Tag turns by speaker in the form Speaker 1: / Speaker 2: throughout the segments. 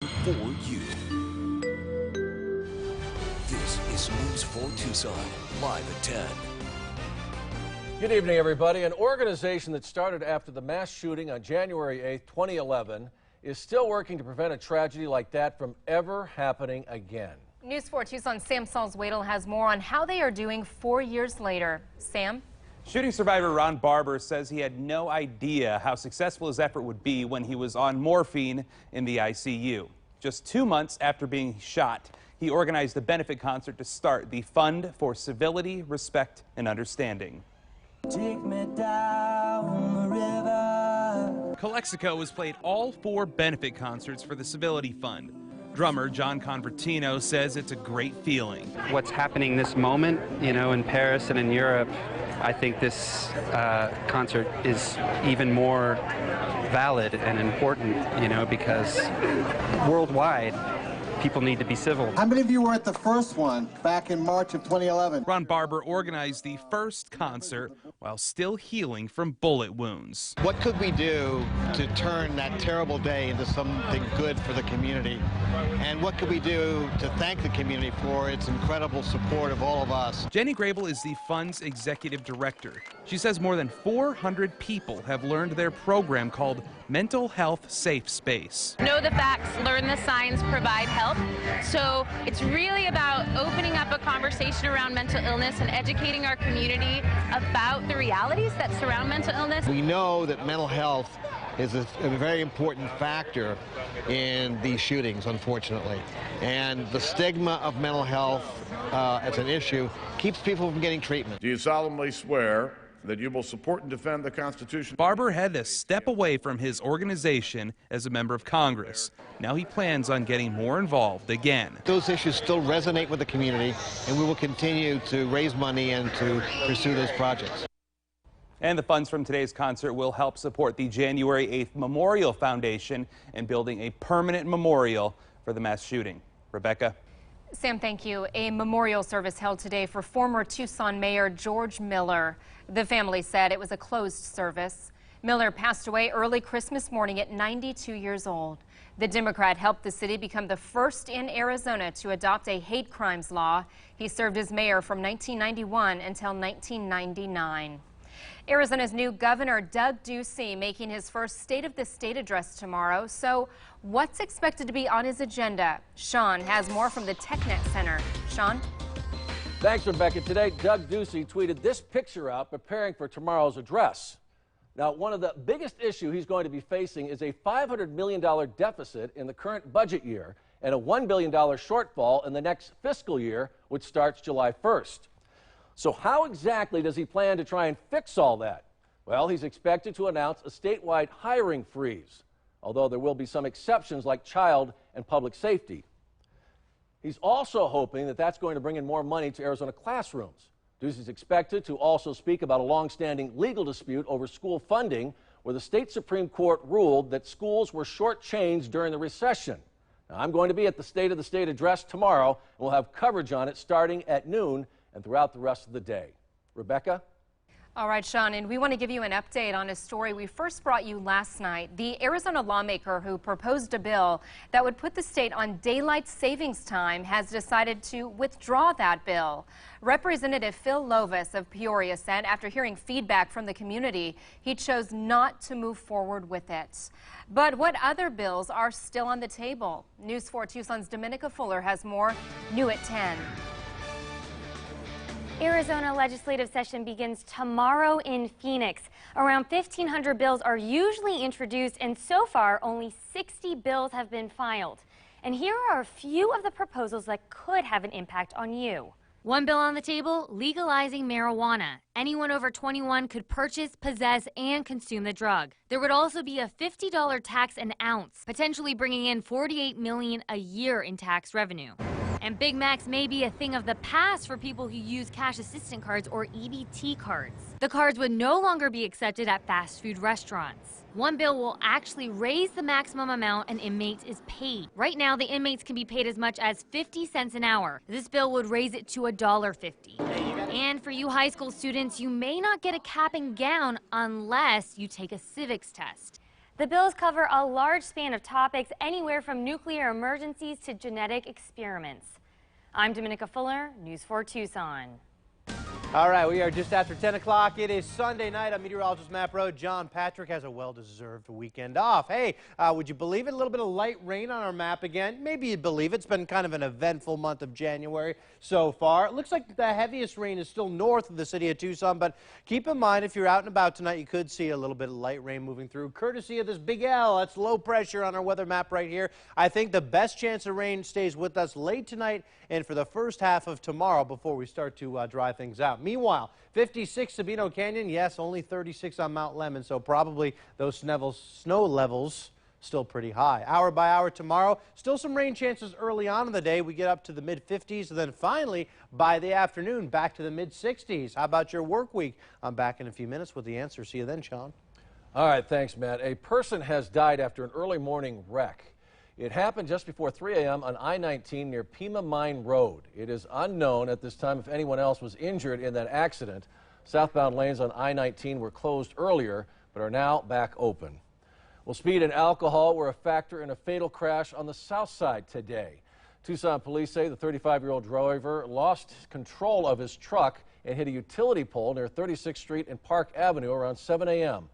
Speaker 1: for you. This is News 4 Tucson, live at 10.
Speaker 2: Good evening, everybody. An organization that started after the mass shooting on January 8, 2011, is still working to prevent a tragedy like that from ever happening again.
Speaker 3: News 4 Tucson Sam Salzwedel has more on how they are doing 4 years later. Sam?
Speaker 4: Shooting survivor Ron Barber says he had no idea how successful his effort would be when he was on morphine in the ICU. Just 2 months after being shot, he organized a benefit concert to start the Fund for Civility, Respect, and Understanding.
Speaker 5: Take me down the river.
Speaker 4: Calexico has played all 4 benefit concerts for the Civility Fund. Drummer John Convertino says it's a great feeling.
Speaker 6: What's happening this moment, in Paris and in Europe, I think this concert is even more valid and important, because worldwide, people need to be civil.
Speaker 7: How many of you were at the first one back in March of 2011?
Speaker 4: Ron Barber organized the first concert while still healing from bullet wounds.
Speaker 8: What could we do to turn that terrible day into something good for the community? And what could we do to thank the community for its incredible support of all of us?
Speaker 4: Jenny Grable is the fund's executive director. She says more than 400 people have learned their program called Mental Health Safe Space.
Speaker 9: Know the facts, learn the signs, provide help. So it's really about opening up a conversation around mental illness and educating our community about the realities that surround mental illness.
Speaker 8: We know that mental health is a very important factor in these shootings, unfortunately. And the stigma of mental health as an issue keeps people from getting treatment.
Speaker 10: Do you solemnly swear that you will support and defend the Constitution?
Speaker 4: Barber had to step away from his organization as a member of Congress. Now he plans on getting more involved again.
Speaker 8: Those issues still resonate with the community, and we will continue to raise money and to pursue those projects.
Speaker 4: And the funds from today's concert will help support the January 8th Memorial Foundation in building a permanent memorial for the mass shooting. Rebecca?
Speaker 3: Sam, thank you. A memorial service held today for former Tucson Mayor George Miller. The family said it was a closed service. Miller passed away early Christmas morning at 92 years old. The Democrat helped the city become the first in Arizona to adopt a hate crimes law. He served as mayor from 1991 until 1999. Arizona's new governor, Doug Ducey, making his first State of the State address tomorrow. So what's expected to be on his agenda? Sean has more from the TechNet Center. Sean?
Speaker 2: Thanks, Rebecca. Today, Doug Ducey tweeted this picture out preparing for tomorrow's address. Now, one of the biggest issues he's going to be facing is a $500 million deficit in the current budget year and a $1 billion shortfall in the next fiscal year, which starts July 1st. So how exactly does he plan to try and fix all that? Well, he's expected to announce a statewide hiring freeze, although there will be some exceptions like child and public safety. He's also hoping that that's going to bring in more money to Arizona classrooms. Ducey's expected to also speak about a long-standing legal dispute over school funding, where the state Supreme Court ruled that schools were shortchanged during the recession. Now, I'm going to be at the State of the State address tomorrow, and we'll have coverage on it starting at noon and throughout the rest of the day. Rebecca?
Speaker 3: All right, Sean, and we want to give you an update on a story we first brought you last night. The Arizona lawmaker who proposed a bill that would put the state on daylight savings time has decided to withdraw that bill. Representative Phil Lovis of Peoria said after hearing feedback from the community, he chose not to move forward with it. But what other bills are still on the table? News 4 Tucson's Dominica Fuller has more, new at 10.
Speaker 11: Arizona legislative session begins tomorrow in Phoenix. Around 1,500 bills are usually introduced, and so far only 60 bills have been filed. And here are a few of the proposals that could have an impact on you.
Speaker 12: One bill on the table, legalizing marijuana. Anyone over 21 could purchase, possess, and consume the drug. There would also be a $50 tax an ounce, potentially bringing in $48 million a year in tax revenue. And Big Macs may be a thing of the past for people who use cash assistant cards or EBT cards. The cards would no longer be accepted at fast food restaurants. One bill will actually raise the maximum amount an inmate is paid. Right now, the inmates can be paid as much as 50 cents an hour. This bill would raise it to $1.50. And for you high school students, you may not get a cap and gown unless you take a civics test.
Speaker 11: The bills cover a large span of topics, anywhere from nuclear emergencies to genetic experiments. I'm Dominica Fuller, News 4 Tucson.
Speaker 13: All right, we are just after 10 o'clock. It is Sunday night. I'm meteorologist Matt Rowe. John Patrick has a well-deserved weekend off. Hey, would you believe it? A little bit of light rain on our map again. Maybe you'd believe it. It's been kind of an eventful month of January so far. It looks like the heaviest rain is still north of the city of Tucson, but keep in mind if you're out and about tonight, you could see a little bit of light rain moving through, courtesy of this big L. That's low pressure on our weather map right here. I think the best chance of rain stays with us late tonight and for the first half of tomorrow before we start to dry things out. Meanwhile, 56 Sabino Canyon, yes, only 36 on Mount Lemmon, so probably those snow levels still pretty high. Hour by hour tomorrow, still some rain chances early on in the day. We get up to the mid-50s, and then finally, by the afternoon, back to the mid-60s. How about your work week? I'm back in a few minutes with the answer. See you then, Sean.
Speaker 2: All right, thanks, Matt. A person has died after an early morning wreck. It happened just before 3 a.m. on I-19 near Pima Mine Road. It is unknown at this time if anyone else was injured in that accident. Southbound lanes on I-19 were closed earlier, but are now back open. Well, speed and alcohol were a factor in a fatal crash on the south side today. Tucson police say the 35-year-old driver lost control of his truck and hit a utility pole near 36th Street and Park Avenue around 7 a.m.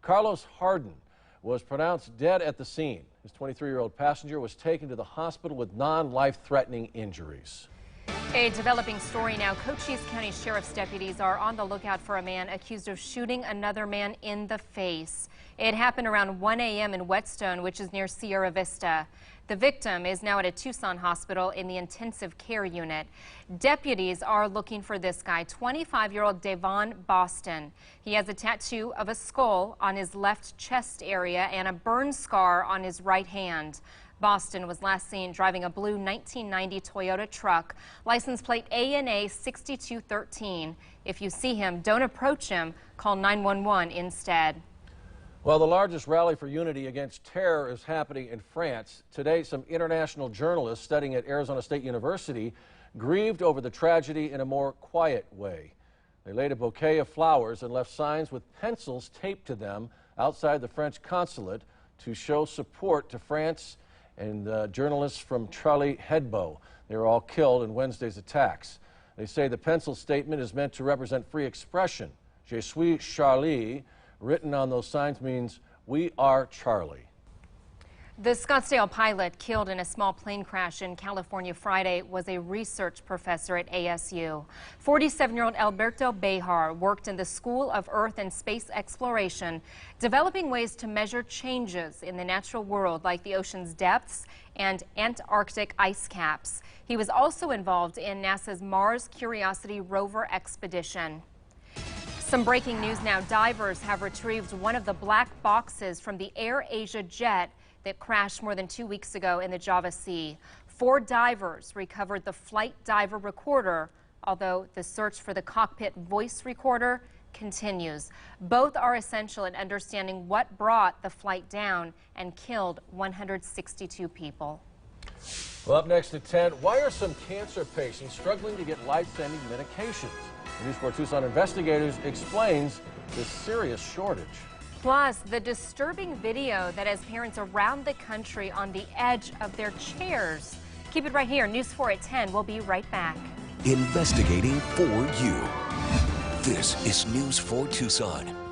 Speaker 2: Carlos Harden was pronounced dead at the scene. His 23-year-old passenger was taken to the hospital with non-life-threatening injuries.
Speaker 3: A developing story now. Cochise County Sheriff's deputies are on the lookout for a man accused of shooting another man in the face. It happened around 1 a.m. in Whetstone, which is near Sierra Vista. The victim is now at a Tucson hospital in the intensive care unit. Deputies are looking for this guy, 25-year-old Devon Boston. He has a tattoo of a skull on his left chest area and a burn scar on his right hand. Boston was last seen driving a blue 1990 Toyota truck, license plate ANA 6213. If you see him, don't approach him. Call 911 instead.
Speaker 2: Well, the largest rally for unity against terror is happening in France. Today, some international journalists studying at Arizona State University grieved over the tragedy in a more quiet way. They laid a bouquet of flowers and left signs with pencils taped to them outside the French consulate to show support to France and journalists from Charlie Hebdo. They were all killed in Wednesday's attacks. They say the pencil statement is meant to represent free expression. Je suis Charlie, written on those signs, means we are Charlie.
Speaker 3: The Scottsdale pilot killed in a small plane crash in California Friday was a research professor at ASU. 47-year-old Alberto Bejar worked in the School of Earth and Space Exploration, developing ways to measure changes in the natural world like the ocean's depths and Antarctic ice caps. He was also involved in NASA's Mars Curiosity rover expedition. Some breaking news now. Divers have retrieved one of the black boxes from the Air Asia jet that crashed more than 2 weeks ago in the Java Sea. 4 divers recovered the flight diver recorder, although the search for the cockpit voice recorder continues. Both are essential in understanding what brought the flight down and killed 162 people.
Speaker 2: Well, up next at 10, why are some cancer patients struggling to get life-saving medications? News 4 Tucson investigators explains this serious shortage.
Speaker 3: Plus, the disturbing video that has parents around the country on the edge of their chairs. Keep it right here. News 4 at 10. We'll be right back.
Speaker 1: Investigating for you. This is News 4 Tucson.